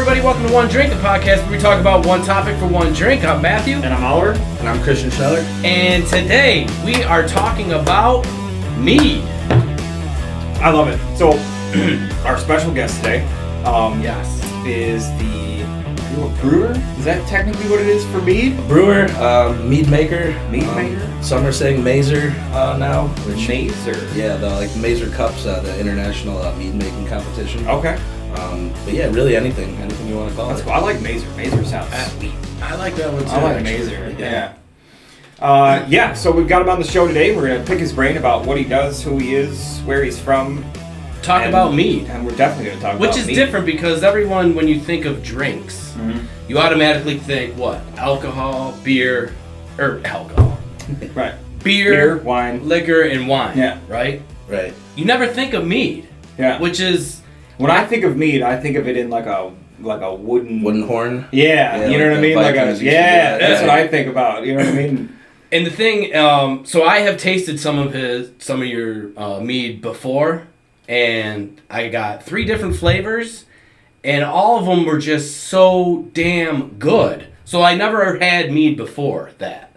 everybody. Welcome to One Drink, the podcast where we talk about one topic for one drink. I'm Matthew. And I'm Oliver. And I'm Christian Scheller. And today we are talking about mead. I love it. So, our special guest today Yes. is the brewer? Is that technically what it is for mead? Brewer, mead maker. Mead maker? Some are saying mazer now. Which, Mazer? yeah, the Mazercups, the international mead making competition. Okay. But yeah, really anything you want to call That's it. cool. I like Mazer. Mazer sounds sweet. I like that one too. I like actually. Mazer. Yeah. So we've got him on the show today. We're going to pick his brain about what he does, who he is, where he's from. Talk about mead. And we're definitely going to talk about Which is mead. different because everyone, when you think of drinks, you automatically think what? Alcohol, beer, or alcohol. Right. Beer, wine. liquor, and wine. Yeah. Right? Right. You never think of mead. Yeah. Which is... When I think of mead, I think of it in like a wooden horn. Yeah, you know what I mean. That's what I think about. You know what I mean. And the thing, so I have tasted some of your mead before, and I got 3 different flavors, and all of them were just so damn good. So I never had mead before that.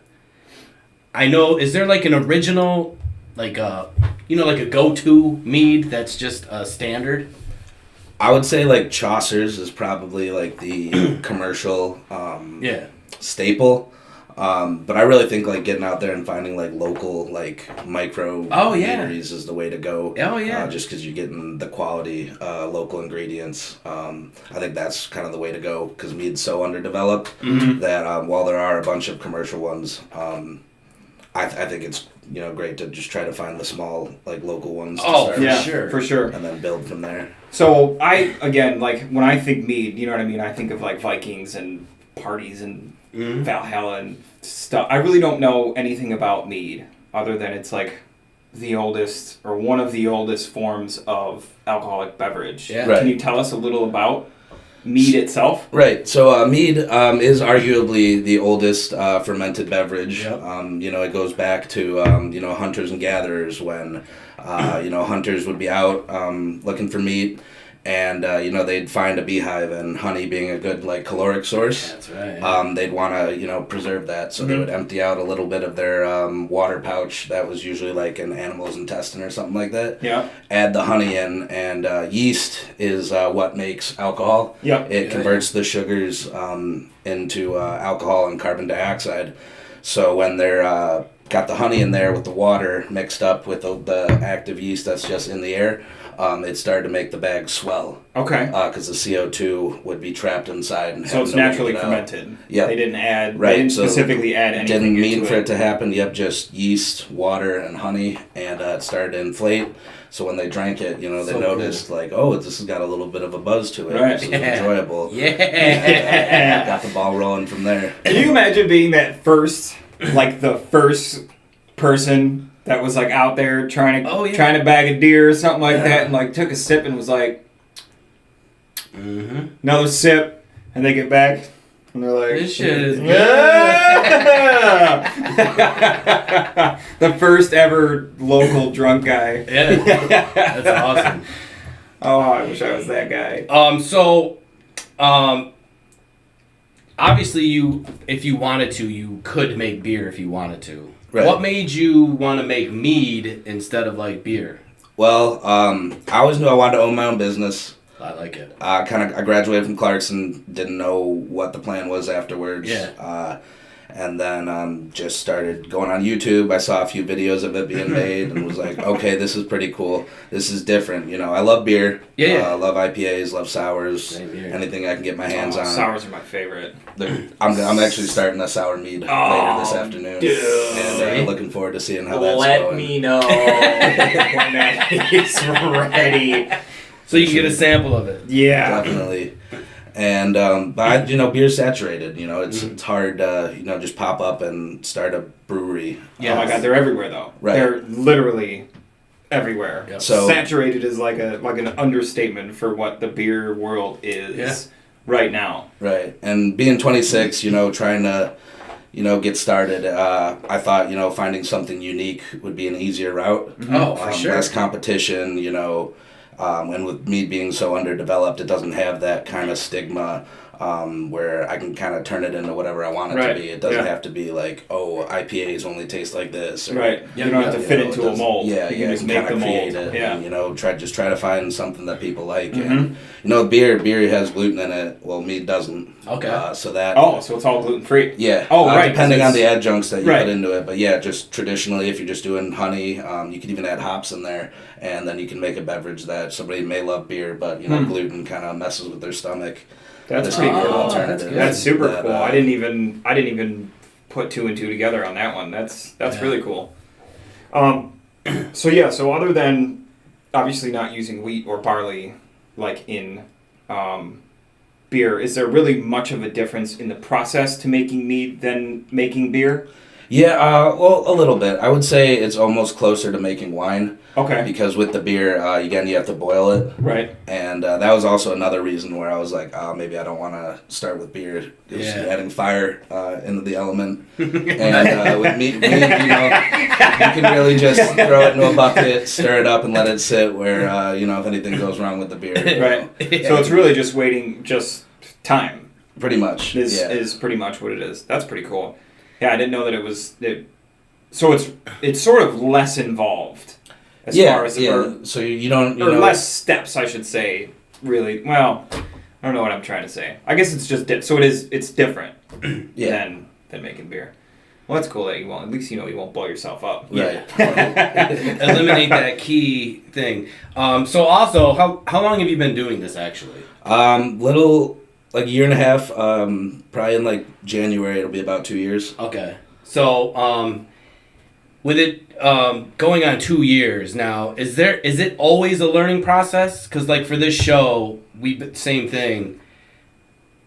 I know. Is there like an original, like a go-to mead that's just a standard? I would say like Chaucer's is probably like the commercial staple. But I really think like getting out there and finding like local like micro meaderies is the way to go. Oh yeah. Just because you're getting the quality local ingredients. I think that's kind of the way to go because mead's so underdeveloped that while there are a bunch of commercial ones, I think it's great to just try to find the small like local ones. For sure. And then build from there. So when I think mead, you know what I mean. I think of like Vikings and parties and Valhalla and stuff. I really don't know anything about mead other than it's like the oldest or one of the oldest forms of alcoholic beverage. Yeah. Right. Can you tell us a little about mead itself? Right. So mead is arguably the oldest fermented beverage. Yep. It goes back to hunters and gatherers when hunters would be out looking for meat. And, they'd find a beehive, and honey being a good, like, caloric source. That's right. Yeah. They'd want to, preserve that. So they would empty out a little bit of their water pouch that was usually, like, an animal's intestine or something like that. Yeah. Add the honey in, and yeast is what makes alcohol. Yep. It converts the sugars into alcohol and carbon dioxide. So when they're got the honey in there with the water mixed up with the active yeast that's just in the air, it started to make the bag swell. Okay. Because the CO2 would be trapped inside. And so it's naturally fermented. Yeah. They didn't add. Right. They didn't specifically add anything. Didn't mean for it to happen. Yep. Just yeast, water, and honey, and it started to inflate. So when they drank it, they noticed like, oh, this has got a little bit of a buzz to it. Right. This is enjoyable. Yeah. Got the ball rolling from there. Can you imagine being that first person that was like out there trying to bag a deer or something like that, and like took a sip and was like, another sip, and they get back and they're like, this shit is good. The first ever local drunk guy. Yeah, that's awesome. Oh, I wish I was that guy. Obviously if you wanted to, you could make beer if you wanted to. Right. What made you want to make mead instead of like beer? Well, I always knew I wanted to own my own business. I like it. I graduated from Clarkson, didn't know what the plan was afterwards. Yeah. And then just started going on YouTube. I saw a few videos of it being made and was like, okay, this is pretty cool. This is different. I love beer. Yeah. I love IPAs, love sours. Same here. Anything I can get my hands on. Sours are my favorite. I'm actually starting a sour mead later this afternoon. Dude. And looking forward to seeing how that's Let going. me know when that is ready. So you can get a sample of it. Yeah. Definitely. And but beer's saturated. It's hard to just pop up and start a brewery. Yeah. Oh my God, they're everywhere though. Right. They're literally everywhere. Yep. So saturated is like an understatement for what the beer world is right now. Right. And being 26, trying to get started, I thought finding something unique would be an easier route. Oh, for sure. Less competition. And with Mead being so underdeveloped, it doesn't have that kind of stigma where I can kind of turn it into whatever I want it to be. It doesn't have to be like, oh, IPAs only taste like this. Or, You don't have to fit into a mold. Yeah, you can just make the mold. It Yeah. And, just try to find something that people like. And, beer has gluten in it. Well, Mead doesn't. Okay. So that. Oh, so it's all gluten free. Yeah. Oh, right. Depending on the adjuncts that you put into it. But yeah, just traditionally, if you're just doing honey, you could even add hops in there. And then you can make a beverage that somebody may love beer, but, gluten kind of messes with their stomach. That's pretty cool. Alternative. That's super cool. I didn't even put 2 and 2 together on that one. That's really cool. So other than obviously not using wheat or barley like in beer, is there really much of a difference in the process to making mead than making beer? Yeah, well, a little bit. I would say it's almost closer to making wine. Okay. Because with the beer, again, you have to boil it. Right. And that was also another reason where I was like, maybe I don't want to start with beer. Just adding fire into the element. And with meat, you can really just throw it into a bucket, stir it up, and let it sit where, if anything goes wrong with the beer. Right. So it's really just waiting, just time. Pretty much. Is pretty much what it is. That's pretty cool. Yeah, I didn't know that it was... So it's sort of less involved. As far as so you don't... or less steps, I should say, really. Well, I don't know what I'm trying to say. I guess it's just... So it's different than making beer. Well, that's cool that you won't... At least you won't blow yourself up. Right. Eliminate that key thing. So also, how long have you been doing this, actually? Like a year and a half, probably in like January, it'll be about 2 years. Okay. So, with it going on 2 years now, is it always a learning process? Because like for this show, same thing.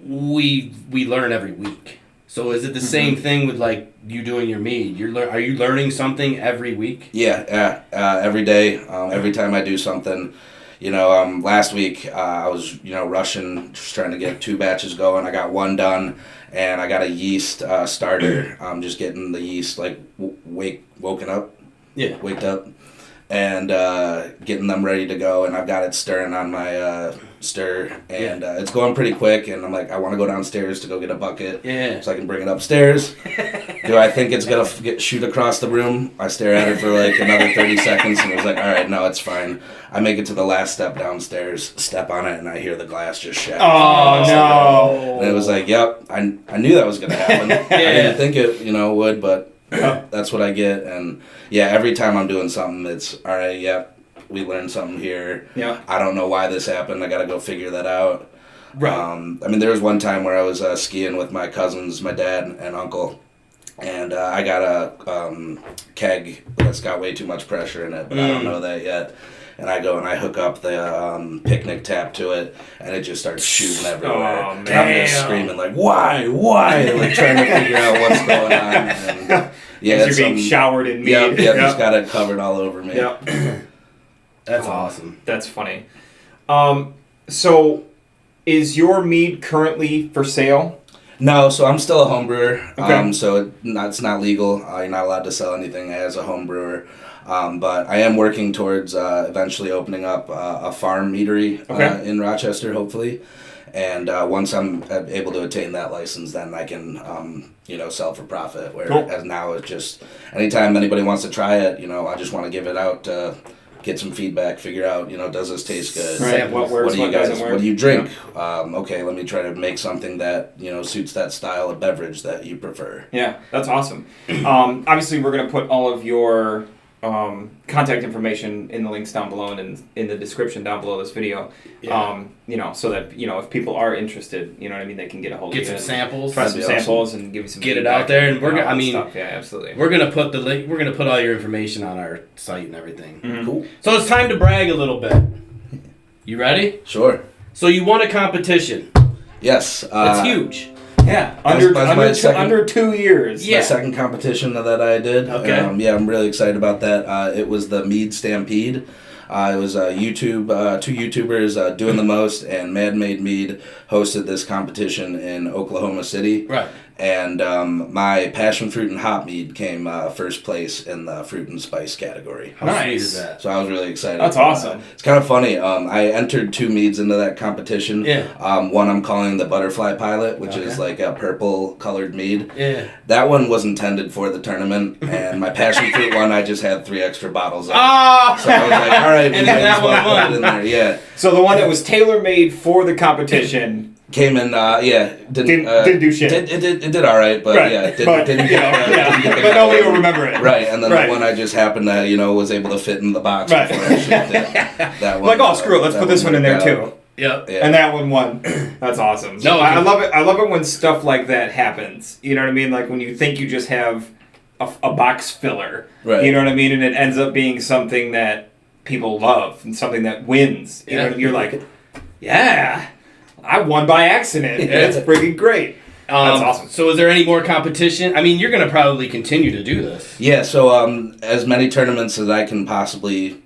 We learn every week. So is it the same thing with like you doing your mead? Are you learning something every week? Yeah, every day, every time I do something. Last week I was, rushing, just trying to get 2 batches going. I got 1 done, and I got a yeast starter. Just getting the yeast like woken up. Yeah. Waked up, and getting them ready to go. And I've got it stirring on my stir, and it's going pretty quick. And I'm like, I want to go downstairs to go get a bucket, so I can bring it upstairs. Do I think it's gonna shoot across the room? I stare at it for like another 30 seconds, and I was like, all right, no, it's fine. I make it to the last step downstairs, step on it, and I hear the glass just shatter. Oh, no. And it was like, yep, I knew that was going to happen. I didn't think it, would, but that's what I get. And, every time I'm doing something, it's, all right, we learned something here. Yeah. I don't know why this happened. I got to go figure that out. Right. There was one time where I was skiing with my cousins, my dad and uncle. And I got a keg that's got way too much pressure in it, but I don't know that yet. And I go and I hook up the picnic tap to it, and it just starts shooting everywhere. Oh, man. And I'm just screaming like, why? Like trying to figure out what's going on. And, you're being showered in mead. Yep, just got it covered all over me. Yep. That's awesome. That's funny. So, is your mead currently for sale? No, so I'm still a home brewer. Okay. So it's not legal. You're not allowed to sell anything as a home brewer. But I am working towards eventually opening up a farm meadery in Rochester, hopefully. And once I'm able to attain that license, then I can, sell for profit. Whereas now it's just anytime anybody wants to try it, I just want to give it out to get some feedback, figure out, does this taste good? Right. What works, what doesn't work? What do you drink? Okay, let me try to make something that, suits that style of beverage that you prefer. Yeah, that's awesome. Obviously, we're going to put all of your contact information in the links down below and in the description down below this video. So that if people are interested, they can get a hold of you. Get some samples. Try some samples and give you some. Get it out there, and absolutely. We're gonna put the link. We're gonna put all your information on our site and everything. Mm-hmm. Cool. So it's time to brag a little bit. You ready? Sure. So you won a competition. Yes. That's huge. Yeah, under 2 years. Yeah. My second competition that I did. Okay. I'm really excited about that. It was the Mead Stampede. It was two YouTubers, Doing the Most and Mead hosted this competition in Oklahoma City. Right. And my passion fruit and hop mead came first place in the fruit and spice category. How sweet is that? So I was really excited. That's awesome. It's kind of funny. I entered 2 meads into that competition. Yeah. One I'm calling the Butterfly Pilot, which is like a purple colored mead. Yeah. That one was intended for the tournament, and my passion fruit one, I just had 3 extra bottles of. Oh! So I was like, all right, And then that one won. in there. Yeah. So the one that was tailor-made for the competition Came in, didn't do shit. It did all right, but right. yeah, but nobody will remember it. Right, and then the one I just happened to, was able to fit in the box right. before I shipped it. That one, like, oh, screw it, let's put this one in there too. Yep. Yeah. And that one won. That's awesome. No, I love it. I love it when stuff like that happens. You know what I mean? Like when you think you just have a box filler. Right. You know what I mean? And it ends up being something that people love and something that wins. You know what I mean? You're like, yeah, I won by accident. It's freaking great. That's awesome. So is there any more competition? I mean, you're going to probably continue to do this. Yeah, so as many tournaments as I can possibly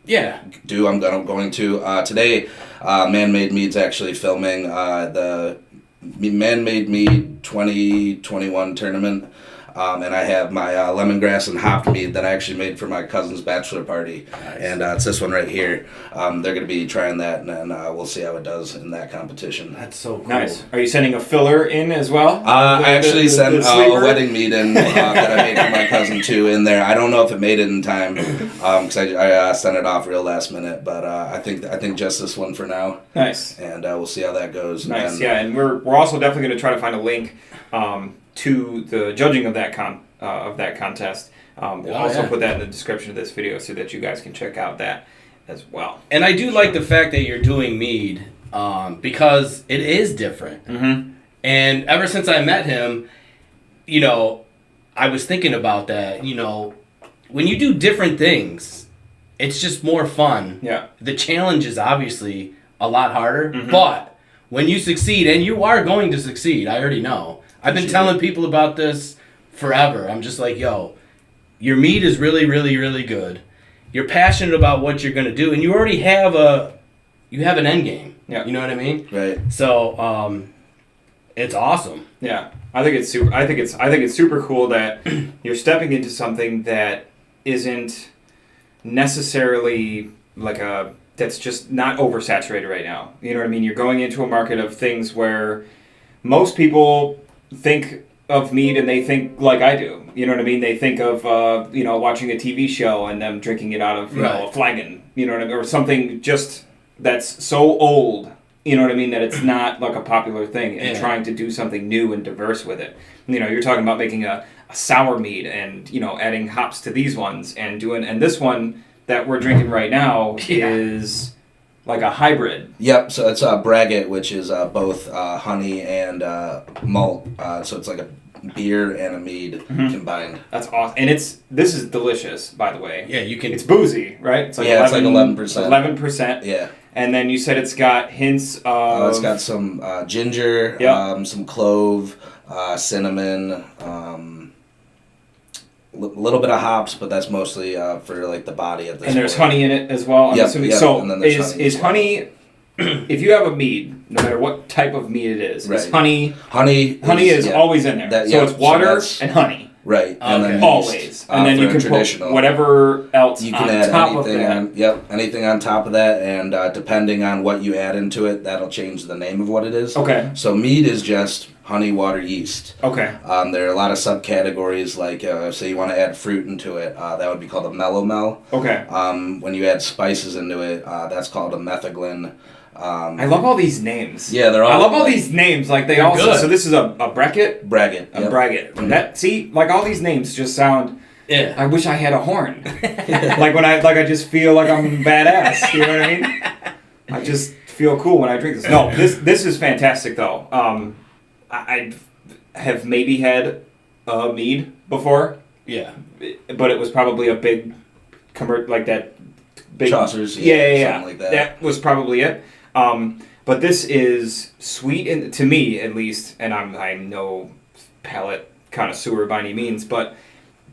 do, I'm going to. Today, Man-Made Mead's actually filming the Man-Made Mead 2021 tournament. And I have my lemongrass and hopped mead that I actually made for my cousin's bachelor party. Nice. And it's this one right here. They're going to be trying that, and then we'll see how it does in that competition. That's so cool. Nice. Are you sending a filler in as well? I actually sent a wedding mead in that I made for my cousin, too, in there. I don't know if it made it in time, because I sent it off real last minute, but I think just this one for now. Nice. And we'll see how that goes. Nice, and we're also definitely going to try to find a link to the judging of that contest. We'll also put that in the description of this video so that you guys can check out that as well. And I do like the fact that you're doing mead because it is different. Mm-hmm. And ever since I met him, I was thinking about that. When you do different things, it's just more fun. Yeah. The challenge is obviously a lot harder, but when you succeed, and you are going to succeed, I already know. I've been telling people about this forever. I'm just like, yo, your mead is really, really, really good. You're passionate about what you're going to do, and you already have an end game. Yeah. You know what I mean? Right. So, it's awesome. Yeah. I think it's super cool that you're stepping into something that isn't necessarily that's just not oversaturated right now. You know what I mean? You're going into a market of things where most people think of mead and they think like I do. You know what I mean? They think of watching a TV show and them drinking it out of a flagon. You know what I mean? Or something just that's so old. You know what I mean? That it's not like a popular thing, and trying to do something new and diverse with it. You're talking about making a sour mead and adding hops to these ones and this one that we're drinking right now is like a hybrid. Yep, so it's braggot, which is both honey and malt. So it's like a beer and a mead combined. That's awesome. And this is delicious, by the way. Yeah, you can... It's boozy, right? It's like it's like 11%. 11%. Yeah. And then you said it's got hints of... it's got some ginger, some clove, cinnamon, a little bit of hops, but that's mostly for like the body of this. And there's honey in it as well. I'm assuming. So and then is honey? If you have a mead, no matter what type of mead it is honey. Honey is always in there. So it's water and honey. Right. And then always. And then you can put whatever else you can on add top of anything that. Anything on top of that, and depending on what you add into it, that'll change the name of what it is. Okay. So mead is just honey, water, yeast. Okay. There are a lot of subcategories, like say you want to add fruit into it, that would be called a mellow mel. Okay. When you add spices into it, that's called a metheglin. I love all these names. Yeah, they're all. I love all these names. Like they all. Good. So this is a bracket. Braggot. A braggot. Mm-hmm. Like all these names just sound. Yeah. I wish I had a horn. Like when I just feel like I'm badass. You know what I mean? I just feel cool when I drink this. No, this is fantastic though. I have maybe had a mead before. Yeah. But it was probably a big like that. Big Chaucer's. Yeah. Something like that. That was probably it. But this is sweet, to me at least, and I'm no palate connoisseur by any means, but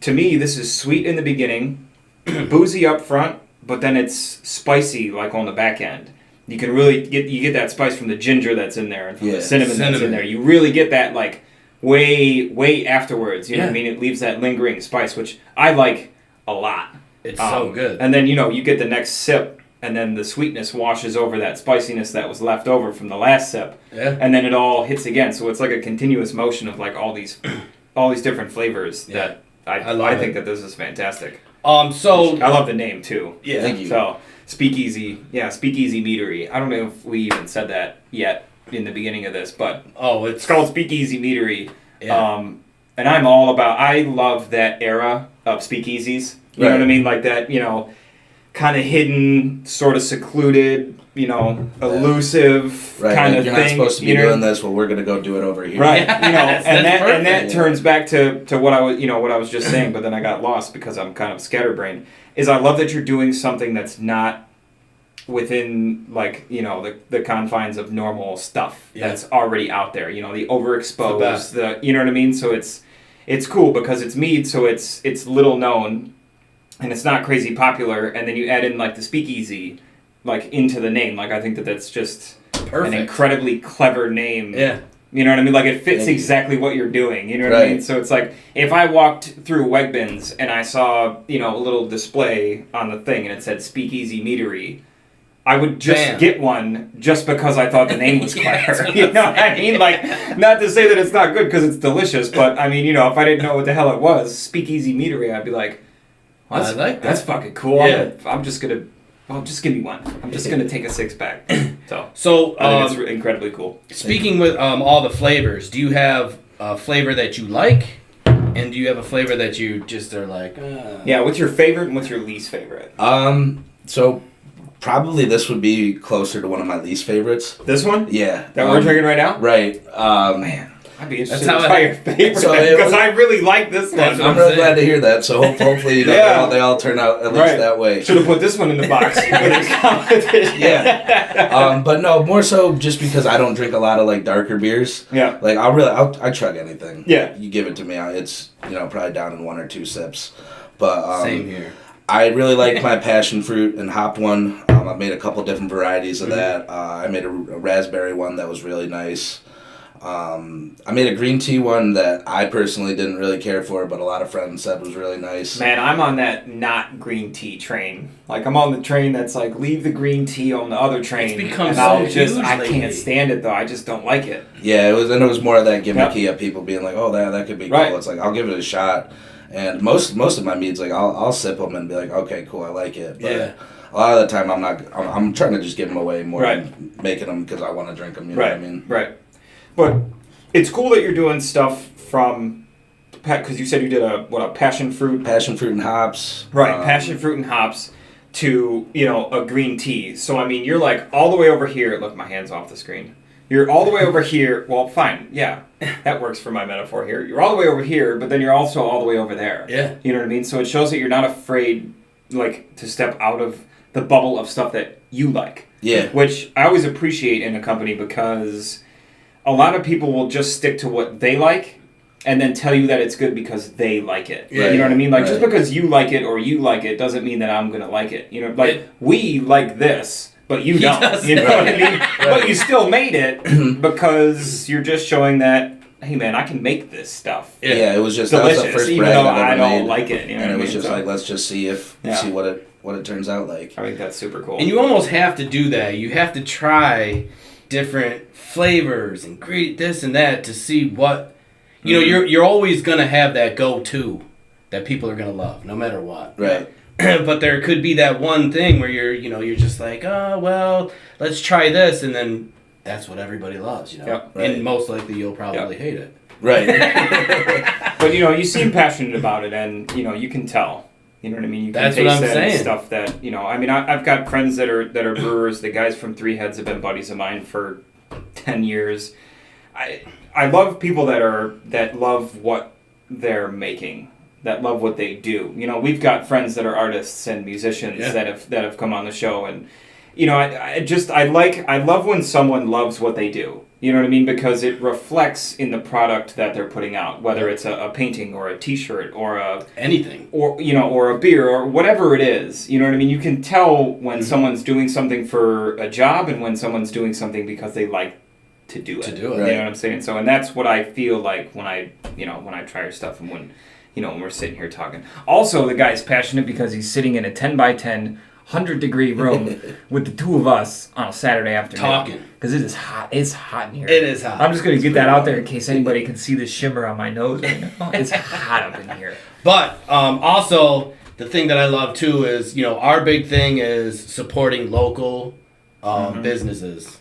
to me this is sweet in the beginning, boozy up front, but then it's spicy like on the back end. You can really get that spice from the ginger that's in there and from the cinnamon that's in there. You really get that like way afterwards. You know what I mean? It leaves that lingering spice, which I like a lot. It's so good. And then, you get the next sip, and then the sweetness washes over that spiciness that was left over from the last sip. Yeah. And then it all hits again. So it's like a continuous motion of like all these different flavors that I think that this is fantastic. So I love the name too. Yeah. Thank you. So speakeasy meadery. I don't know if we even said that yet in the beginning of this, but it's called speakeasy meadery. Yeah. And I love that era of speakeasies. You know what I mean? Like that, kind of hidden, sort of secluded, elusive kind of thing. You're not supposed to be doing this. Well, we're gonna go do it over here. Right. That's and that perfect. turns back to what I was just saying, but then I got lost because I'm kind of scatterbrained. Is I love that you're doing something that's not within like the confines of normal stuff that's already out there. The overexposed, the you know what I mean. So it's cool because it's mead, so it's little known. And it's not crazy popular, and then you add in like the speakeasy, like into the name. Like I think that's just an incredibly clever name. Yeah, you know what I mean. Like it fits exactly what you're doing. You know what I mean. So it's like if I walked through Wegbins and I saw a little display on the thing and it said Speakeasy Meadery, I would just get one just because I thought the name was clever. You know what I mean? Like not to say that it's not good because it's delicious, but I mean if I didn't know what the hell it was, Speakeasy Meadery, I'd be like. Well, I like that. That's fucking cool. Yeah. I'm just gonna. Well, just give me one. I'm just gonna take a 6-pack. So I think it's incredibly cool. Speaking with all the flavors, do you have a flavor that you like, and do you have a flavor that you just are like? Yeah. What's your favorite and what's your least favorite? So probably this would be closer to one of my least favorites. This one? Yeah. That we're drinking right now? Right. Man. I'd be interested That's to try your favorite because I really like this one. I'm really glad to hear that. So hopefully they all turn out at least that way. Should have put this one in the box for this competition. Yeah. But no, more so just because I don't drink a lot of like darker beers. Yeah. Like I chug anything. Yeah. You give it to me, it's probably down in 1 or 2 sips. But Same here. I really like my passion fruit and hopped one. I've made a couple different varieties of that. I made a raspberry one that was really nice. I made a green tea one that I personally didn't really care for, but a lot of friends said was really nice. Man, I'm on that not green tea train. Like I'm on the train that's like leave the green tea on the other train. It's become so huge I can't stand it though. I just don't like it. Yeah, it was more of that gimmicky of people being like, oh, that could be cool. Right. It's like I'll give it a shot. And most of my meads, like I'll sip them and be like, okay, cool, I like it. But a lot of the time I'm trying to just give them away more than making them because I want to drink them. You know what I mean? Right. But it's cool that you're doing stuff from, because you said you did a passion fruit and hops. Right, passion fruit and hops to, a green tea. So, I mean, you're like all the way over here. Look, my hand's off the screen. You're all the way over here. Well, fine. Yeah, that works for my metaphor here. You're all the way over here, but then you're also all the way over there. Yeah. You know what I mean? So it shows that you're not afraid, like, to step out of the bubble of stuff that you like. Yeah. Which I always appreciate in a company because a lot of people will just stick to what they like and then tell you that it's good because they like it. Yeah. You know what I mean? Like, just because you like it or you like it doesn't mean that I'm going to like it. We like this, but you don't. You know what I mean? But you still made it because you're just showing that, hey, man, I can make this stuff. Yeah, it was just delicious, that was the first even brand though I've I ever don't made. like it. You know and what it was I mean? just like, let's just see see what it turns out like. I think that's super cool. And you almost have to do that. You have to try different flavors and this and that to see what you're always gonna have that go-to that people are gonna love no matter what. Right. But there could be that one thing where you're just like, oh well, let's try this, and then that's what everybody loves, Yep. Right. And most likely you'll probably hate it. Right. But you seem passionate about it, and you can tell. You know what I mean? You can That's taste what I'm that saying. Stuff that I mean, I've got friends that are brewers. The guys from Three Heads have been buddies of mine for 10 years. I love people that love what they're making, that love what they do. We've got friends that are artists and musicians that have come on the show, and I love when someone loves what they do. You know what I mean? Because it reflects in the product that they're putting out, whether it's a painting or a T-shirt or anything, or or a beer or whatever it is. You know what I mean? You can tell when someone's doing something for a job and when someone's doing something because they like to do it. To do it, you right. know what I'm saying? So, and that's what I feel like when I try your stuff and when when we're sitting here talking. Also, the guy's passionate because he's sitting in a 10 by 10. 100-degree room with the two of us on a Saturday afternoon. Talking. Because it is hot. It's hot in here. It is hot. I'm just going to get that out there in case anybody can see the shimmer on my nose right now. It's hot up in here. But also, the thing that I love too is, our big thing is supporting local businesses.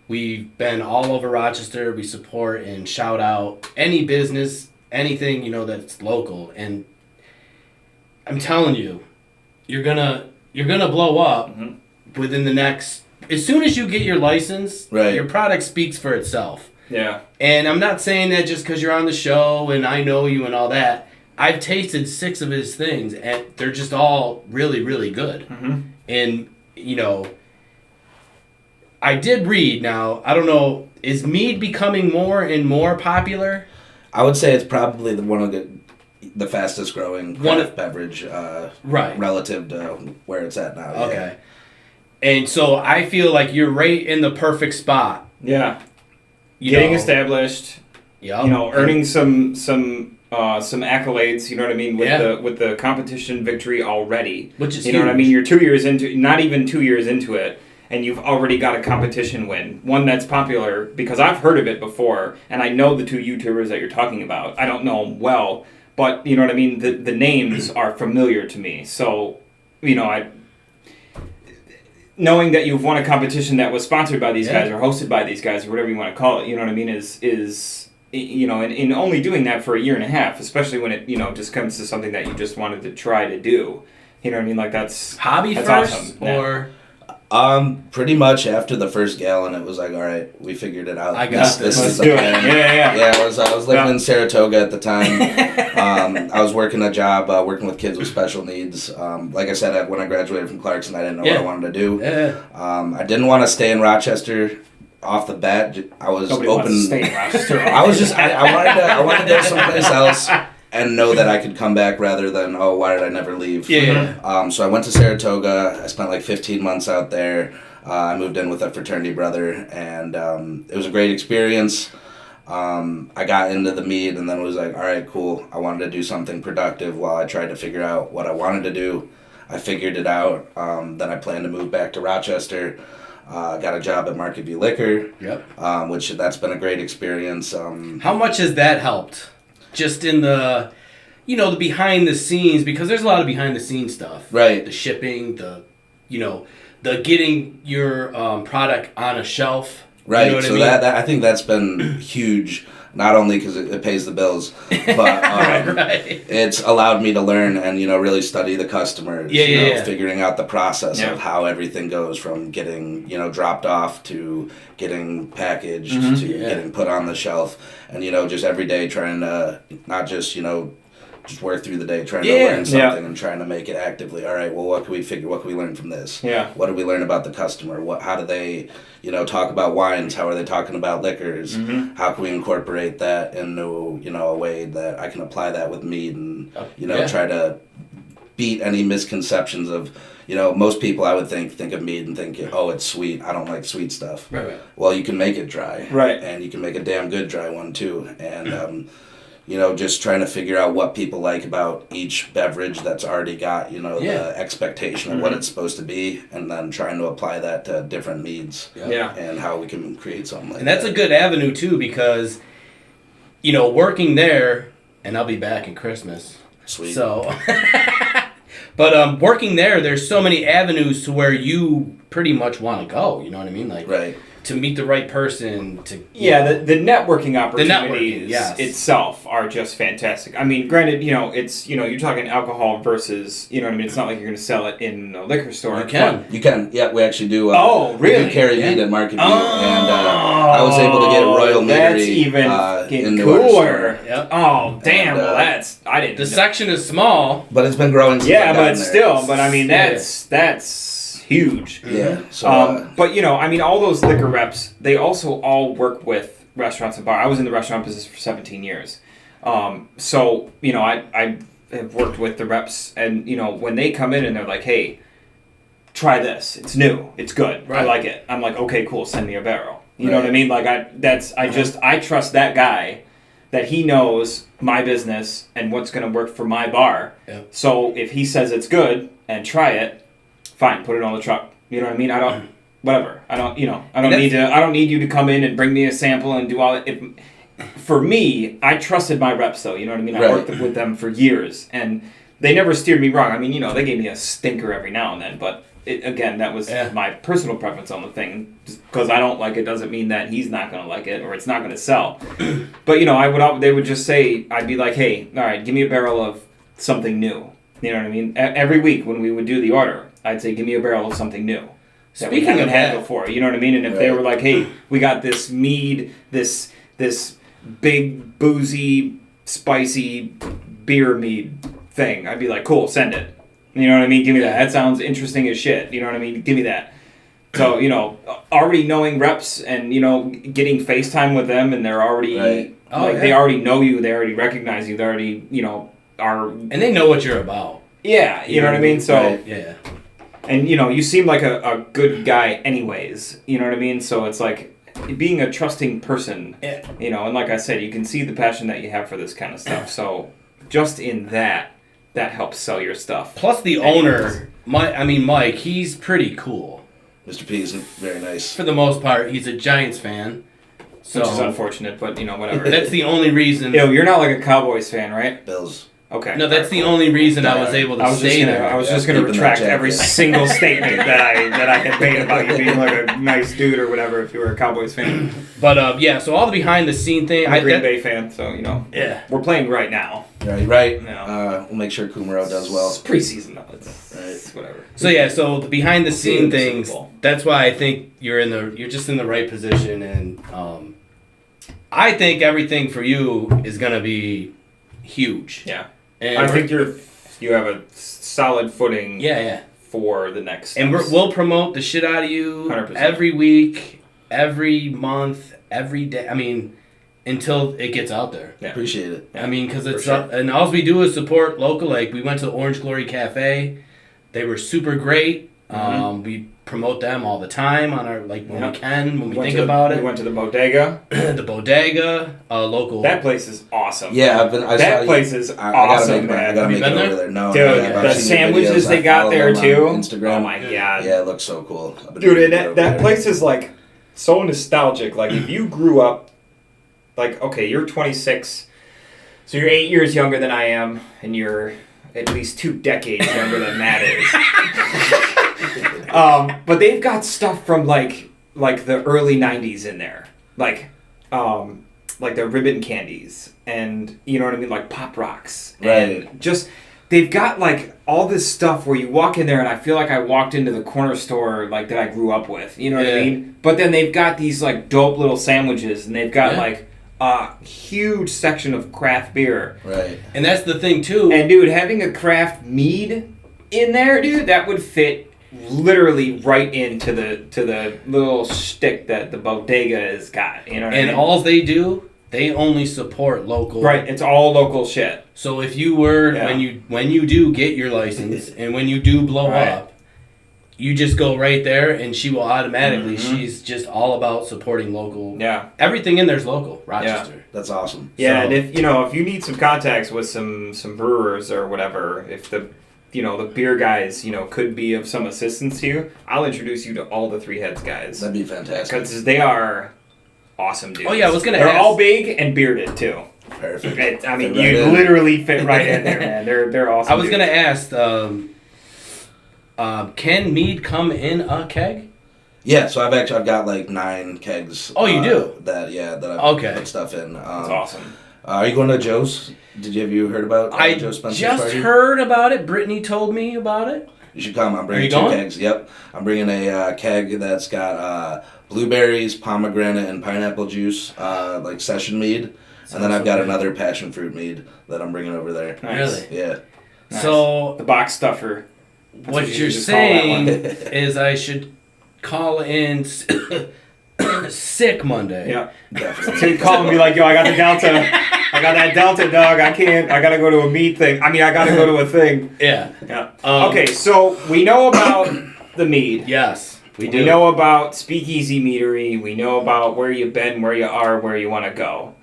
We've been all over Rochester. We support and shout out any business, anything, that's local. And I'm telling you, you're gonna blow up within the next. As soon as you get your license, your product speaks for itself. Yeah. And I'm not saying that just because you're on the show and I know you and all that. I've tasted 6 of his things and they're just all really, really good. And I did read. Now I don't know. Is mead becoming more and more popular? I would say it's probably one of the fastest growing craft beverage relative to where it's at now. Okay. Yeah. And so I feel like you're right in the perfect spot. Yeah. Getting established. Yeah. Earning some accolades, you know what I mean, with the competition victory already. Which is you know what I mean? You're 2 years into, not even 2 years into it, and you've already got a competition win. One that's popular because I've heard of it before, and I know the 2 YouTubers that you're talking about. I don't know them well. But, you know what I mean, the names are familiar to me. So, knowing that you've won a competition that was sponsored by these guys or hosted by these guys or whatever you want to call it, you know what I mean, is in only doing that for a year and a half, especially when it, just comes to something that you just wanted to try to do. You know what I mean? Like, that's hobby that's first awesome. or... Pretty much after the first gallon, it was like, all right, we figured it out. I got this. This is Let's do it. Yeah. I was living in Saratoga at the time. I was working a job, working with kids with special needs. Like I said, when I graduated from Clarkson, I didn't know what I wanted to do. Yeah. I didn't want to stay in Rochester. Off the bat, I was Nobody open. wants to stay in Rochester. I wanted to go someplace else and know that I could come back rather than, why did I never leave? Yeah. So I went to Saratoga. I spent like 15 months out there. I moved in with a fraternity brother, and it was a great experience. I got into the mead and then was like, all right, cool. I wanted to do something productive while I tried to figure out what I wanted to do. I figured it out. Then I planned to move back to Rochester. Got a job at Market View Liquor, which that's been a great experience. How much has that helped? Just in the, the behind the scenes, because there's a lot of behind the scenes stuff. Right. The shipping, the getting your product on a shelf. Right. You know what so I mean? that I think that's been huge. Not only because it pays the bills, but it's allowed me to learn and really study the customers. Figuring out the process of how everything goes from getting dropped off to getting packaged to getting put on the shelf, and just every day trying to not just just work through the day trying to learn something and trying to make it actively. All right, well, what can we learn from this? Yeah. What did we learn about the customer? How do they, talk about wines? How are they talking about liquors? How can we incorporate that into, a way that I can apply that with mead and, try to beat any misconceptions of, most people I would think of mead and think, oh, it's sweet. I don't like sweet stuff. Right. Well, you can make it dry. Right. And you can make a damn good dry one too. And, just trying to figure out what people like about each beverage that's already got, the expectation of what it's supposed to be, and then trying to apply that to different meads and how we can create something like that. And that's a good avenue, too, because, working there, and I'll be back in Christmas. Sweet. So, but working there, there's so many avenues to where you pretty much want to go, you know what I mean? Like, right. To meet the right person. The networking opportunities yes. itself are just fantastic. I mean, granted, it's, you're talking alcohol versus, it's not like you're going to sell it in a liquor store. You can. Yeah, we actually do. Really? We do carry mead at Market View, and I was able to get Royal Meadery. That's even cooler. Yep. Oh, damn. I didn't. The section is small, but it's been growing. But still. But I mean, that's huge. Yeah. So, but you know, I mean, all those liquor reps, they also all work with restaurants and bar. I was in the restaurant business for 17 years. So, you know, I have worked with the reps, and, you know, when they come in and they're like, hey, try this. It's new. It's good. Right. I like it. I'm like, okay, cool. Send me a barrel. You know what I mean? Like, I trust that guy that he knows my business and what's going to work for my bar. Yeah. So if he says it's good and try it, fine, put it on the truck. You know what I mean? I don't, whatever. I don't need you to come in and bring me a sample and do all it. For me, I trusted my reps though. You know what I mean? I worked with them for years, and they never steered me wrong. I mean, you know, they gave me a stinker every now and then, but again, that was my personal preference on the thing. Just because I don't like it doesn't mean that he's not going to like it or it's not going to sell. But, you know, they would just say, I'd be like, hey, all right, give me a barrel of something new. You know what I mean? Every week when we would do the order, I'd say, give me a barrel of something new that we haven't had before. You know what I mean? And if they were like, hey, we got this mead, this big, boozy, spicy beer mead thing, I'd be like, cool, send it. You know what I mean? Give me that. That sounds interesting as shit. You know what I mean? Give me that. So, you know, already knowing reps and, you know, getting FaceTime with them, and they're already, they already know you, they already recognize you, they already, you know, are... And they know what you're about. Yeah, you know what I mean? So... Yeah. And, you know, you seem like a good guy anyways. You know what I mean? So it's like being a trusting person, you know, and like I said, you can see the passion that you have for this kind of stuff. So just in that helps sell your stuff. Plus the owner, Mike, he's pretty cool. Mr. P is very nice. For the most part, he's a Giants fan. So, which is unfortunate, but, you know, whatever. That's the only reason... You're not like a Cowboys fan, right? Bills. Okay. No, that's the only reason I was able to stay there. I was just going to retract every single statement that I had made about you being like a nice dude or whatever if you were a Cowboys fan. But, so all the behind-the-scene thing... I'm a Green Bay fan, so, you know. Yeah. We're playing right now. Right. No. We'll make sure Kumaro does well. It's preseason, though. It's whatever. So the behind-the-scene things, that's why I think you're just in the right position, and I think everything for you is going to be huge. Yeah. And I think you have a solid footing for the next steps. And we'll promote the shit out of you 100%. Every week, every month, every day. I mean, until it gets out there. Yeah. Appreciate it. I mean, because it's and all we do is support local. Like, we went to Orange Glory Cafe. They were super great. Mm-hmm. We promote them all the time on our, like, when we can, when we think about it. We went to the Bodega. The Bodega, local. That place is awesome. Yeah, that place is awesome, man. I gotta make it over there. No, dude, the sandwiches they got there too. Instagram. Oh my god. Yeah, it looks so cool. Dude, and that place is like so nostalgic. Like, if you grew up, like, okay, you're 26, so you're 8 years younger than I am, and you're at least 2 decades younger than Matt is. But they've got stuff from like the early 90s in there, like the ribbon candies, and you know what I mean, like Pop Rocks, right? And just they've got like all this stuff where you walk in there and I feel like I walked into the corner store like that I grew up with, you know what I mean? But then they've got these like dope little sandwiches, and they've got like a huge section of craft beer, right? And that's the thing too. And dude, having a craft mead in there, dude, that would fit literally right into the little shtick that the Bodega has got, you know what I mean? And all they do, they only support local. Right, it's all local shit. So if you were when you do get your license and when you do blow up, you just go right there and she will automatically. Mm-hmm. She's just all about supporting local. Yeah, everything in there's local. Rochester. Yeah, that's awesome. Yeah, so, and if you need some contacts with some brewers or whatever, if the beer guys, could be of some assistance to you, I'll introduce you to all the Three Heads guys. That'd be fantastic. Because they are awesome dudes. Oh, yeah, I was going to ask. They're all big and bearded, too. Perfect. You literally fit right in there, man. They're awesome I was going to ask, can mead come in a keg? Yeah, so I've got like 9 kegs. Oh, you do? That I've put stuff in. That's awesome. Are you going to Joe's? Have you heard about Joe Spencer's party? Heard about it. Brittany told me about it. You should come. I'm bringing 2 kegs. Yep. I'm bringing a keg that's got blueberries, pomegranate, and pineapple juice, like session mead. And then I've got another passion fruit mead that I'm bringing over there. Nice. Really? Yeah. Nice. So the box stuffer. what you're saying is I should call in sick Monday. Yeah, definitely. So you call and be like, yo, I got the Delta. I got that Delta, dog. I gotta go to a mead thing. I gotta go to a thing. Yeah. Okay, so we know about the mead. Yes, we do. We know about Speakeasy Meadery. We know about where you've been, where you are, where you want to go.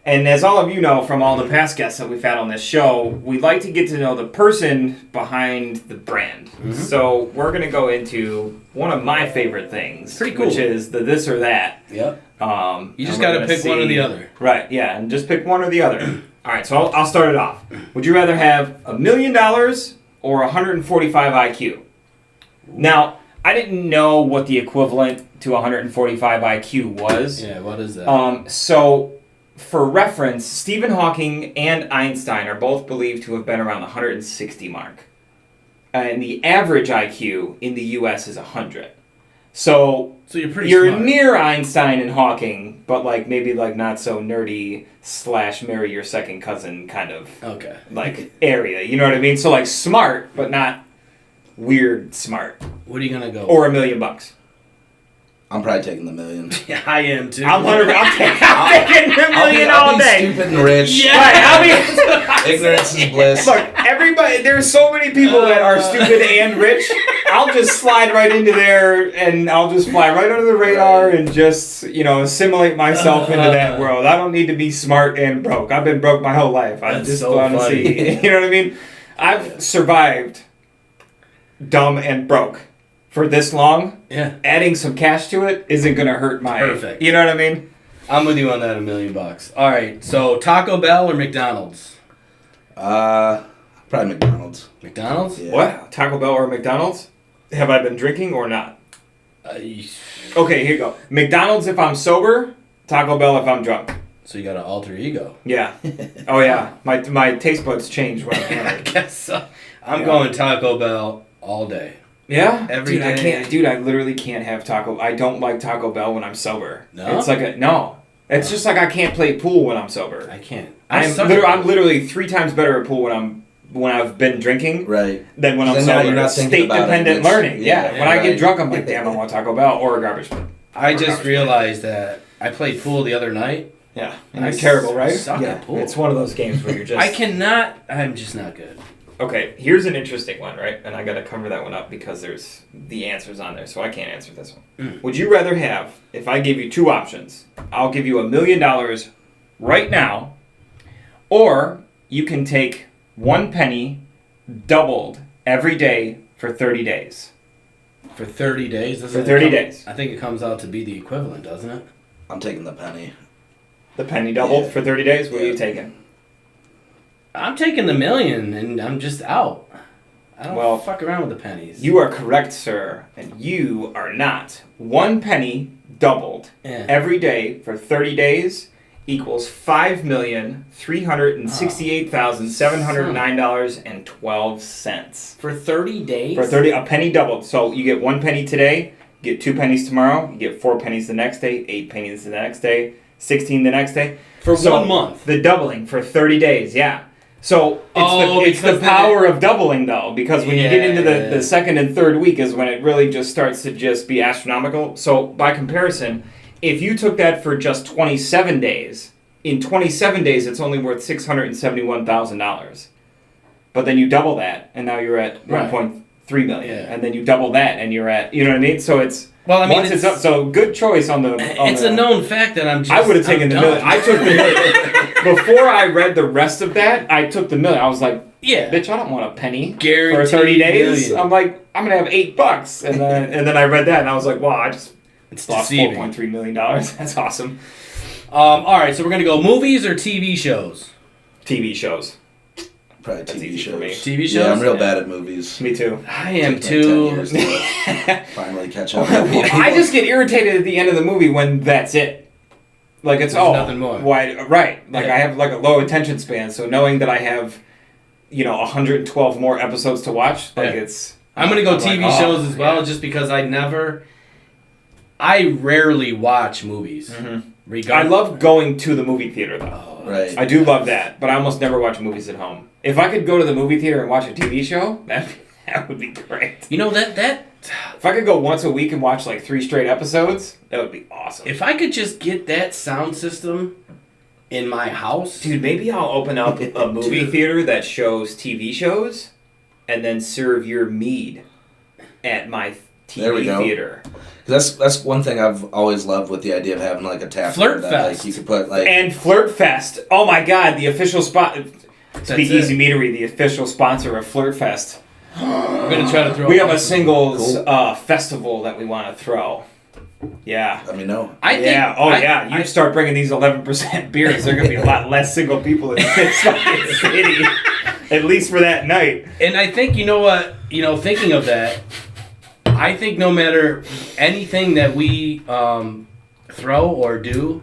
And as all of you know from all the past guests that we've had on this show, we like to get to know the person behind the brand. Mm-hmm. So we're going to go into one of my favorite things, pretty cool, which is the this or that. Yep. You just got to pick one or the other. Right, yeah, and just pick one or the other. All right, so I'll start it off. Would you rather have $1 million or 145 IQ? Now, I didn't know what the equivalent to 145 IQ was. Yeah, what is that? So, for reference, Stephen Hawking and Einstein are both believed to have been around the 160 mark. And the average IQ in the U.S. is 100. So you're pretty smart. Near Einstein and Hawking, but maybe not so nerdy / marry your second cousin kind of area. You know what I mean? So smart, but not weird smart. What are you gonna go? Or $1 million. I'm probably taking the $1 million. Yeah, I am too. I'm taking $1 million all day. Stupid and rich. Yeah. Right, ignorance is bliss. Look, everybody. There's so many people that are stupid and rich. I'll just slide right into there, and I'll just fly right under the radar and just assimilate myself into that world. I don't need to be smart and broke. I've been broke my whole life. I just want to see. You know what I mean? I've survived dumb and broke for this long. Yeah. Adding some cash to it isn't going to hurt my... Perfect. You know what I mean? I'm with you on that, $1 million. All right, so Taco Bell or McDonald's? Probably McDonald's. McDonald's? Yeah. What? Taco Bell or McDonald's? Have I been drinking or not? Okay, here you go. McDonald's if I'm sober, Taco Bell if I'm drunk. So you got an alter ego. Yeah. Oh, yeah. My taste buds change when I'm hammered. I guess so. I'm going Taco Bell all day. Yeah? Every day. I can't. Dude, I literally can't have Taco... I don't like Taco Bell when I'm sober. No? It's no. It's just I can't play pool when I'm sober. I can't. I'm literally 3 times better at pool when I've been drinking, right? Than when I'm then sober. You're not state-dependent learning. Yeah. When I right. get drunk, I'm like, damn, I want Taco Bell or a garbage bin. I just realized that I played pool the other night. Yeah. And it's terrible, right? Suck at pool. It's one of those games where you're just... I'm just not good. Okay, here's an interesting one, right? And I got to cover that one up because there's the answers on there, so I can't answer this one. Would you rather have, if I gave you 2 options, I'll give you $1 million right now, or you can take 1 penny doubled every day for 30 days. For 30 days? For 30 days. I think it comes out to be the equivalent, doesn't it? I'm taking the penny. The penny doubled for 30 days? What are you taking? I'm taking the $1 million, and I'm just out. I don't fuck around with the pennies. You are correct, sir, and you are not. 1 penny doubled every day for 30 days equals $5,368,709.12. For 30 days? For 30, a penny doubled. So you get 1 penny today, you get 2 pennies tomorrow, you get 4 pennies the next day, 8 pennies the next day, 16 the next day. For 1 month? The doubling for 30 days, yeah. So it's the power of doubling, though, because when you get into the second and third week is when it really just starts to just be astronomical. So by comparison, if you took that for just 27 days, in 27 days it's only worth $671,000. But then you double that, and now you're at 1.3 million, and then you double that, and you're at, you know what I mean? So it's once it's up. So good choice on the. It's a known fact that I'm just. I would have taken the $1 million. I took the $1 million. Before I read the rest of that, I took the $1 million. I was like, bitch, I don't want a penny for 30 days. I'm like, I'm gonna have $8, and then I read that, and I was like, wow, I just lost $4.3 million. That's awesome. All right, so we're gonna go movies or TV shows. TV shows. Probably TV shows. For me. TV shows? Yeah, I'm real bad at movies. Me too. I am too. 10 years to finally catch up. I just get irritated at the end of the movie when that's it. Like it's nothing more. Why? Right. Like I have a low attention span, so knowing that I have, 112 more episodes to watch, it's. I'm gonna go TV shows as well, just because I rarely watch movies. Mm-hmm. I love going to the movie theater though. Right. I do love that, but I almost never watch movies at home. If I could go to the movie theater and watch a TV show, That would be great. You know, that If I could go once a week and watch like 3 straight episodes, that would be awesome. if I could just get that sound system in my house. Dude, maybe I'll open up a movie theater that shows TV shows and then serve your mead at my TV theater. That's one thing I've always loved with the idea of having like a tap Flirt that Fest. like you could put like And Flirt Fest. Oh my god, the official spot. Speakeasy Meadery, the official sponsor of Flirt Fest. We're gonna try to throw. We have a singles festival that we want to throw. Yeah. Let me know. You start bringing these 11% beers, there are going to be a lot less single people in this fucking city. At least for that night. And I think, you know what, thinking of that, I think no matter anything that we throw or do,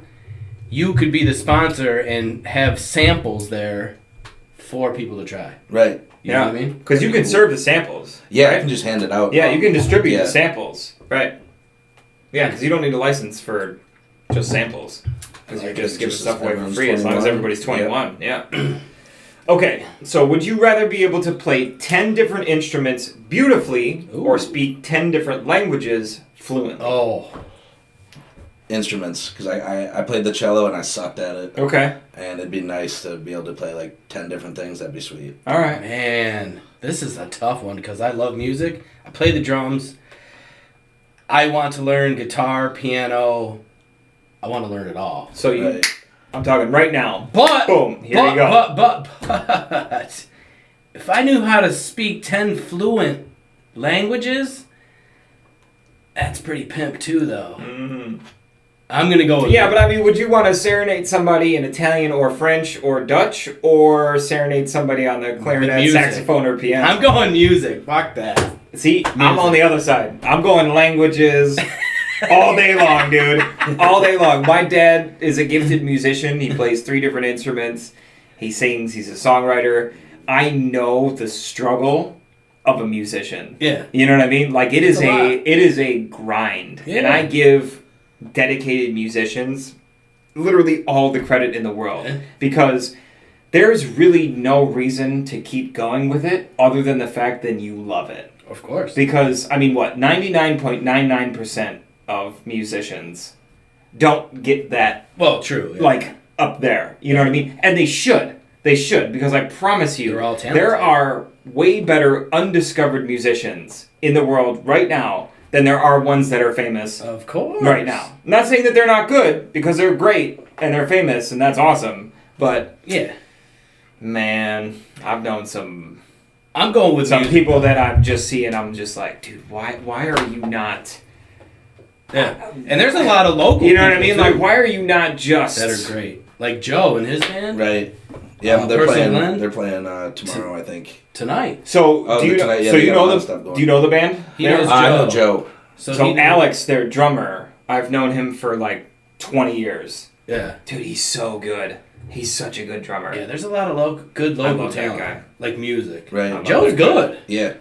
you could be the sponsor and have samples there for people to try. Right. You know what I mean? Because you can serve the samples. Yeah, right? I can just hand it out. Yeah, you can distribute the samples. Right. Yeah, because you don't need a license for just samples. Because you're just giving stuff away for free as long as everybody's 21. Yeah. Okay, so would you rather be able to play 10 different instruments beautifully or speak 10 different languages fluently? Oh. Instruments, because I played the cello and I sucked at it. Okay. And it'd be nice to be able to play like 10 different things. That'd be sweet. All right. Man, this is a tough one because I love music. I play the drums. I want to learn guitar, piano. I want to learn it all. So I'm talking right now. But boom, here you go. But if I knew how to speak 10 fluent languages, that's pretty pimp too, though. Mm-hmm. I'm gonna go with but I mean, would you want to serenade somebody in Italian or French or Dutch, or serenade somebody on the clarinet, saxophone, or piano? I'm going music. Fuck that. See, music. I'm on the other side. I'm going languages all day long, dude. All day long. My dad is a gifted musician. He plays 3 different instruments. He sings. He's a songwriter. I know the struggle of a musician. Yeah. You know what I mean? Like it is a grind. Yeah. And I give dedicated musicians literally all the credit in the world because there's really no reason to keep going with it other than the fact that you love it. Of course. Because, 99.99% of musicians don't get that. Well, true. Yeah. Like, up there. You know what I mean? And they should. They should, because I promise you, they're all talented. There are way better undiscovered musicians in the world right now than there are ones that are famous. Of course. Right now. I'm not saying that they're not good, because they're great, and they're famous, and that's awesome. But, yeah. Man, I've known some... I'm going with some people that I'm just seeing, I'm just like, dude, why are you not... Yeah. And there's a lot of local you know what I mean? too, like, why are you not just... that are great. Like Joe and his band. Right. Yeah, they're playing tomorrow, I think. Tonight. So, do you know the band? He knows Joe. I know Joe. So Alex, their drummer, I've known him for like 20 years. Yeah. Dude, he's so good. He's such a good drummer. Yeah, there's a lot of good local talent. Guy. Like music. Right. Joe's good. Yeah.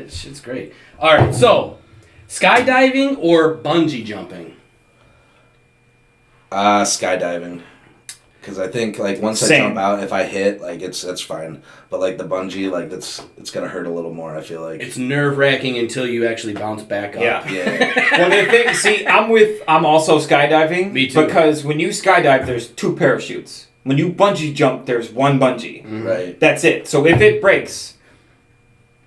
Shit's great. Alright, so skydiving or bungee jumping? Skydiving. Because I think like once I jump out, if I hit, like it's fine. But like the bungee, like it's gonna hurt a little more. I feel like it's nerve-wracking until you actually bounce back up. Yeah. Well, the thing, I'm also skydiving. Me too. Because when you skydive, there's 2 parachutes. When you bungee jump, there's 1 bungee. Mm-hmm. Right. That's it. So if it breaks,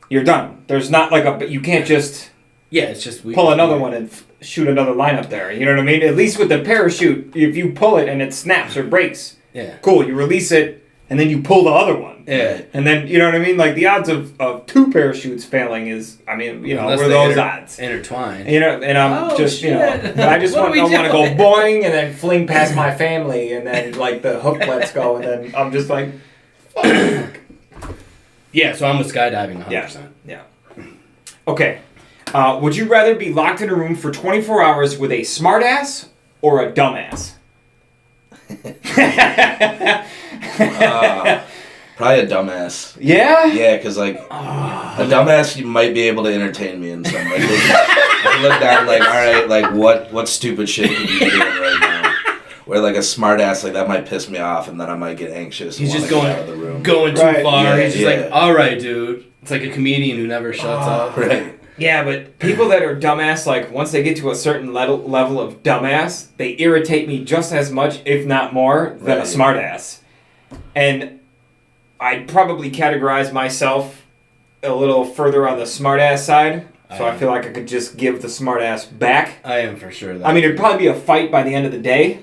you're done. There's not like you can't just it's just pull another one and shoot another line up there. You know what I mean? At least with the parachute, if you pull it and it snaps or breaks, cool. You release it and then you pull the other one. Yeah. And then, you know what I mean? Like the odds of 2 parachutes failing is, unless were those odds intertwined. You know, and I'm I just want to go boing and then fling past my family and then like the hook lets go and then I'm just like, fuck. Yeah, so I'm with skydiving 100%. Yeah. Okay. Would you rather be locked in a room for 24 hours with a smartass or a dumbass? Probably a dumbass. Yeah? Yeah, because like a dumbass, you might be able to entertain me in some way. I look down like, all right, like what stupid shit could you be doing right now? Where like a smartass, like that might piss me off, and then I might get anxious. He's and just get out of the room. going too far. Yeah, He's just like, all right, dude. It's like a comedian who never shuts up. Right. Yeah, but people that are dumbass, like, once they get to a certain level of dumbass, they irritate me just as much, if not more, than a smartass. And I'd probably categorize myself a little further on the smartass side, so I feel like I could just give the smartass back. I am for sure. I mean, it'd probably be a fight by the end of the day.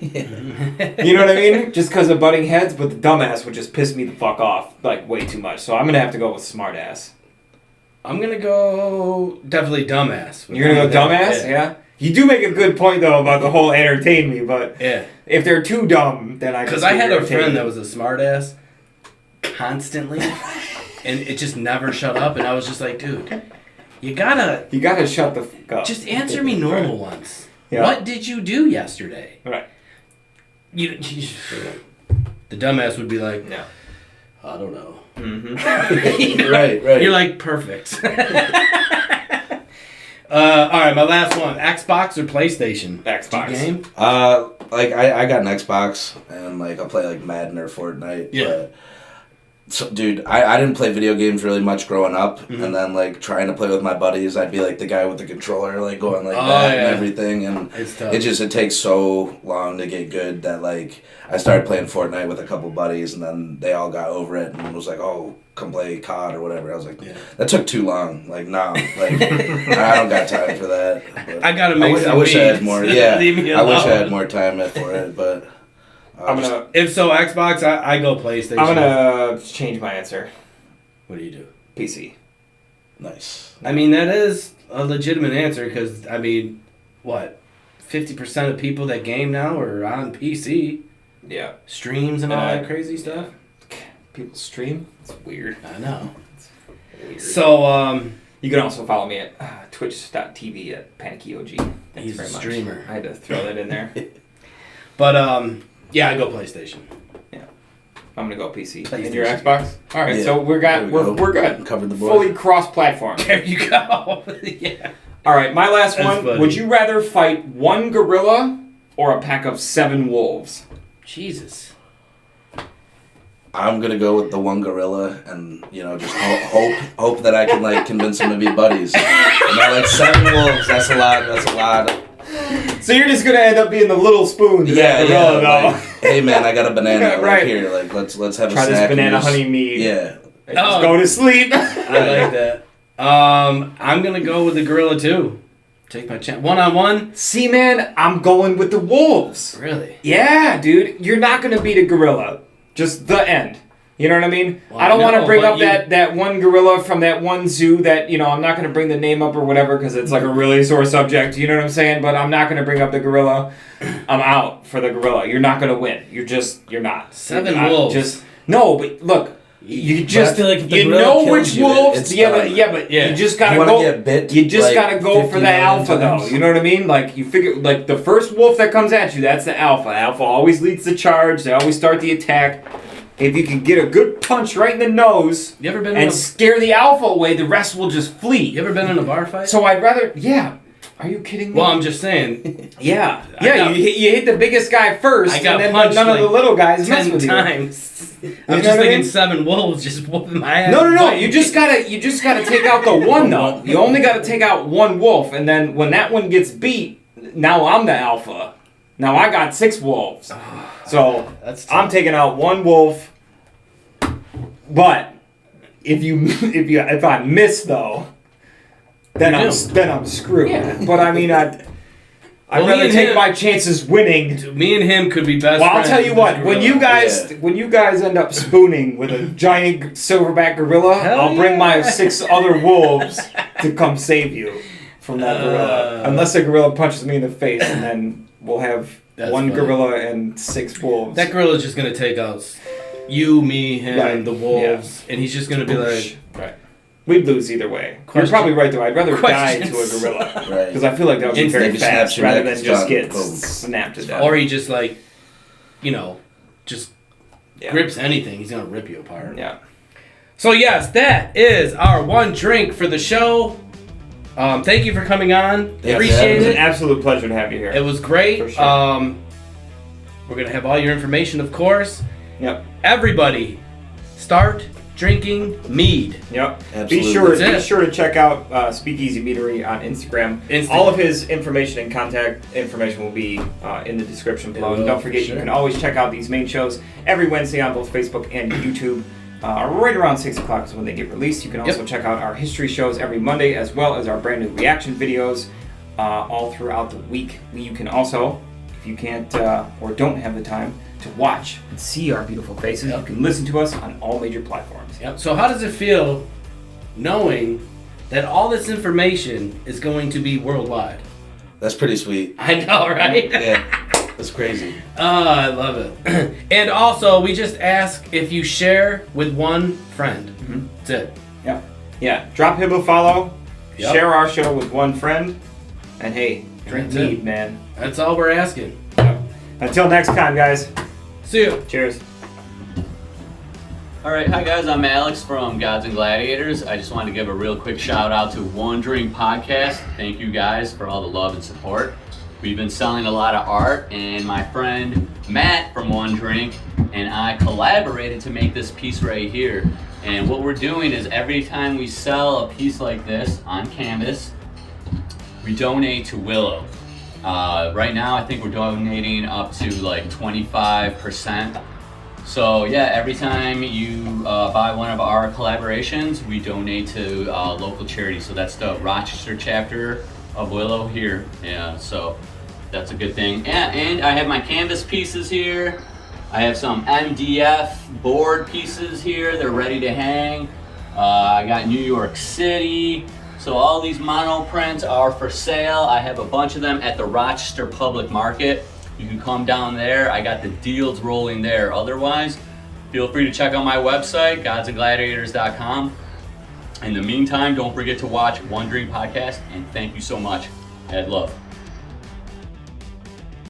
You know what I mean? Just because of butting heads, but the dumbass would just piss me the fuck off, like, way too much. So I'm going to have to go with smartass. I'm going to go definitely dumbass. You're going to go dumbass? Yeah. You do make a good point, though, about the whole entertain me, but if they're too dumb, then I just... Because I had a friend that was a smartass constantly, and it just never shut up, and I was just like, dude, you gotta shut the fuck up. Just answer me normal once. Yeah. What did you do yesterday? Right. The dumbass would be like, no. I don't know. Mm-hmm. Right. You're like, perfect. All right, my last one. Xbox or PlayStation? Xbox. Game? Like I got an Xbox and like I'll play like Madden or Fortnite. Yeah. But, so, dude, I didn't play video games really much growing up, and then like trying to play with my buddies, I'd be like the guy with the controller, like going like that and everything, and it's tough. it takes so long to get good that like I started playing Fortnite with a couple buddies, and then they all got over it and was like, oh, come play COD or whatever. I was like, that took too long. Like, no, like I don't got time for that. But I gotta make some I wish I had more. Yeah, Leave me I wish I alone. had more time for it, but. If so, Xbox, I go PlayStation. I'm gonna change my answer. What do you do? PC. Nice. I mean, that is a legitimate answer because, I mean, what? 50% of people that game now are on PC. Yeah. Streams and all that crazy stuff. People stream? It's weird. I know. It's weird. So, you can also follow me at twitch.tv at PanicyOG. Thanks he's very a much. streamer. I had to throw that in there. But, yeah, I go PlayStation. Yeah. I'm gonna go PC. PlayStation. And your Xbox? Alright, Yeah. so we're good. Covered the board. Fully cross-platform. There you go. Yeah. Alright, my last That's one. funny. Would you rather fight one gorilla or a pack of 7 wolves? Jesus. I'm gonna go with the one gorilla, and just hope that I can like convince him to be buddies. Like 7 wolves, that's a lot. So you're just gonna end up being the little spoon to that gorilla, though. Like, hey man, I got a banana Yeah, right. here. Like let's have Try a snack. this banana and just- honey mead. Yeah. And just go to sleep. I like that. I'm gonna go with the gorilla too. Take my chance. 1-on-1. See, man, I'm going with the wolves. Really? Yeah, dude, you're not gonna beat a gorilla. Just the end. You know what I mean? Well, I don't want to no, bring but up that one gorilla from that one zoo that, I'm not going to bring the name up or whatever because it's like a really sore subject. You know what I'm saying? But I'm not going to bring up the gorilla. I'm out for the gorilla. You're not going to win. You're not. 7 wolves. No, but look. You just, I feel like if the you gorilla know kills which you, wolves. it's Yeah, done. but Yeah. you just gotta You wanna go. get bit, You just like, gotta go for 50 the alpha, times? though. You know what I mean? Like you figure, like the first wolf that comes at you, that's the alpha. Alpha always leads the charge. They always start the attack. If you can get a good punch right in the nose You ever been and scare the alpha away, the rest will just flee. You ever been in a bar fight? So I'd rather, yeah. Are you kidding me? Well, I'm just saying. Yeah. I Yeah, got- you hit the biggest guy first, I got and then punched none of the like little guys mess 10 with you. times. I'm know just what I thinking mean? 7 wolves just whooping my ass. No. You just gotta take out the one though. You only gotta take out one wolf, and then when that one gets beat, now I'm the alpha. Now I got 6 wolves. So That's tough. I'm taking out one wolf. But if I miss though, then I'm screwed. Yeah. But I mean I'd Well, me rather and take him- my chances winning. Me and him could be best Well, I'll friends tell you with what. this gorilla. When you guys end up spooning with a giant silverback gorilla, Hell I'll bring my yeah. 6 other wolves to come save you from that gorilla. Unless the gorilla punches me in the face, and then we'll have That's one funny. gorilla and 6 wolves. That gorilla's just gonna take out you, me, him, Right. the wolves, and he's just gonna be like, right. We'd lose either way. Question- You're probably right though. I'd rather die to a Questions. gorilla Right. because I feel like that would be very Maybe snaps fast your rather neck, than it's just done. get Boom. snapped to death. or he just like, just Yeah. grips anything. He's gonna rip you apart. Yeah. So yes, that is our one drink for the show. Thank you for coming on. Yes, Appreciate It's an it. absolute pleasure to have you here. It was great. For sure. We're gonna have all your information, of course. Yep. Everybody, start drinking mead. Yep. Absolutely. Be sure to check out Speakeasy Meadery on Instagram. All of his information and contact information will be in the description below. And don't forget, you can always check out these main shows every Wednesday on both Facebook and YouTube. Right around 6 o'clock is when they get released. You can also check out our history shows every Monday, as well as our brand new reaction videos all throughout the week. You can also, if you can't or don't have the time to watch and see our beautiful faces, you can listen to us on all major platforms. Yep. So how does it feel knowing that all this information is going to be worldwide? That's pretty sweet. I know, right? Yeah, that's crazy. Oh, I love it. And also, we just ask if you share with one friend. Mm-hmm. That's it. Yeah. Drop him a follow. Yep. Share our show with one friend. And hey, drink That's mead, it. man. That's all we're asking. Yep. Until next time, guys. See you. Cheers. Alright, hi guys, I'm Alex from Gods and Gladiators. I just wanted to give a real quick shout out to One Drink Podcast. Thank you guys for all the love and support. We've been selling a lot of art, and my friend Matt from One Drink and I collaborated to make this piece right here. And what we're doing is every time we sell a piece like this on canvas, we donate to Willow. Right now I think we're donating up to like 25%. So yeah, every time you buy one of our collaborations, we donate to local charities. So that's the Rochester chapter of Willow here. Yeah, so that's a good thing. Yeah, and I have my canvas pieces here. I have some MDF board pieces here. They're ready to hang. I got New York City. So all these mono prints are for sale. I have a bunch of them at the Rochester Public Market. You can come down there. I got the deals rolling there. Otherwise, feel free to check out my website, godsandgladiators.com. In the meantime, don't forget to watch One Drink Podcast, and thank you so much. I had love.